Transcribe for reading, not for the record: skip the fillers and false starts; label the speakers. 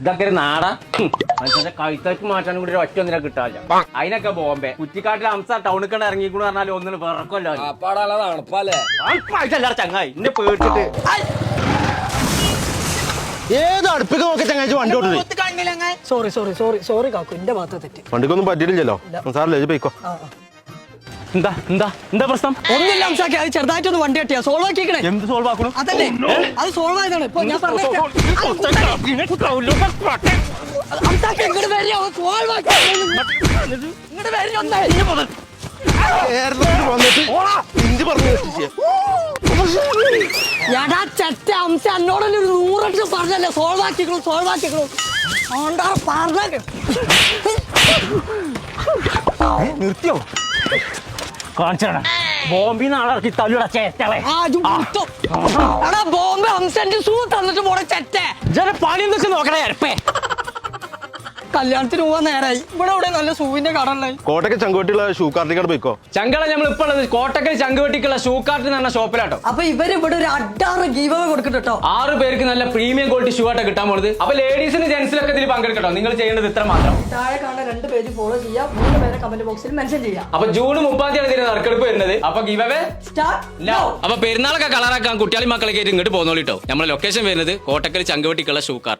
Speaker 1: ഇതൊക്കെ ഒരു നാടാ മനുഷ്യന്റെ കഴുത്തേക്ക് മാറ്റാനും കൂടി ഒറ്റ ഒന്നിനെ കിട്ടാല്ല. അതിനൊക്കെ ബോംബെ കുറ്റിക്കാട്ടിൽ അംസ ടൗണിൽ കണ്ട് ഇറങ്ങിക്കൂടെ പറഞ്ഞാൽ ഒന്നിന് വിറക്കല്ലോ. ചങ്ങായി എന്നെ പേടിച്ചിട്ട്
Speaker 2: ഏത് അടുപ്പിക്ക് നോക്കി ചങ്ങാഴ്ച വണ്ടി ഓടുന്നത്.
Speaker 3: സോറി സോറി സോറി സോറി കാക്കു, എന്റെ ഭാഗത്ത് തെറ്റി.
Speaker 2: വണ്ടിക്കൊന്നും പറ്റിയില്ലല്ലോ സാറില്ലേ പോയിക്കോ.
Speaker 1: എന്താ എന്താ എന്താ പ്രശ്നം?
Speaker 3: ഒന്നുമില്ല അംസാക്കി, അത് ചെറുതായിട്ടൊന്ന് വണ്ടി കെട്ടിയാ സോൾവ് ആക്കിക്കണേ.
Speaker 1: എന്ത് സോൾവ് ആക്കണം?
Speaker 3: അതല്ലേ അത് സോൾവ് ആയതാണ്. ഇപ്പൊ ഞാൻ പറഞ്ഞേക്കാം. അംസാക്കി ഇങ്ങോട്ട് വരിക, സോൾവ് ആക്കി ഇങ്ങോട്ട് വരിക ഒന്നേ. എടാ ചെറ്റ അംസ, എന്നോടല്ലേ ഒരു 100 പറഞ്ഞല്ലേ സോൾവ് ആക്കിക്കണു സോൾവ് ആക്കിക്കണു. ഓണ്ടാ പറഞ്ഞ
Speaker 1: നിർത്തിയോ? കാണിച്ചാണ് ബോംബിന്ന് ആളിറക്കി തല്ലുടാ ചേറ്റളെ.
Speaker 3: എടാ ബോംബെ ഹംസന്റെ ഷൂ തന്നിട്ട് പോണ ചെറ്റേ.
Speaker 1: ജന പണി എന്തൊക്കെ നോക്കണേ അരപ്പേ.
Speaker 3: കല്യാണത്തിന് പോവാൻ നേരായി. ഇവിടെ ഇവിടെ നല്ല ഷൂവിന്റെ കട ഉള്ളത്.
Speaker 2: കോട്ടയ്ക്ക് ചങ്കുവെട്ടിയുള്ള ഷൂ കാർട്ടിക്കാട് പോയിക്കോ.
Speaker 1: ചങ്കള നമ്മൾ ഇപ്പൊ ഉള്ളത് കോട്ടക്കൽ ചങ്കുവെട്ടിക്കുള്ള ഷൂ കാർട്ട് എന്ന് പറഞ്ഞ ഷോപ്പിലാട്ടോ.
Speaker 3: അപ്പൊ ഇവര് ഇവിടെ ഒരു അഡാറ് ഗീവ് കൊടുക്കട്ടോ.
Speaker 1: 6 പേർക്ക് നല്ല പ്രീമിയം ക്വാളിറ്റി ഷൂ ആയിട്ട് കിട്ടാൻ പോണത്. അപ്പൊ ലേഡീസിന് ജെന്റ്സിലൊക്കെ ഇതിൽ പങ്കെടുക്കട്ടോ. നിങ്ങൾ ചെയ്യേണ്ടത് ഇത്ര മാത്രം.
Speaker 3: താഴെ കാണുന്ന 2 പേജ് ഫോളോ ചെയ്യാം, 3 പേരെ കമന്റ് ബോക്സിൽ മെൻഷൻ ചെയ്യാം.
Speaker 1: അപ്പൊ ജൂൺ 30 ഇതിന് നറുക്കെടുപ്പ് വരുന്നത്. അപ്പൊ ഗിവ് അവേ
Speaker 3: സ്റ്റാർട്ട് നൗ.
Speaker 1: അപ്പൊ പെരുന്നാളൊക്കെ കളറാക്കാൻ കുട്ടികളി മക്കളൊക്കെ ആയിട്ട് ഇങ്ങോട്ട് പോകുന്നോളിട്ടോ. നമ്മുടെ ലൊക്കേഷൻ വരുന്നത് കോട്ടക്കൽ ചങ്കുവെട്ടിക്കുള്ള ഷൂ കാർട്ട്.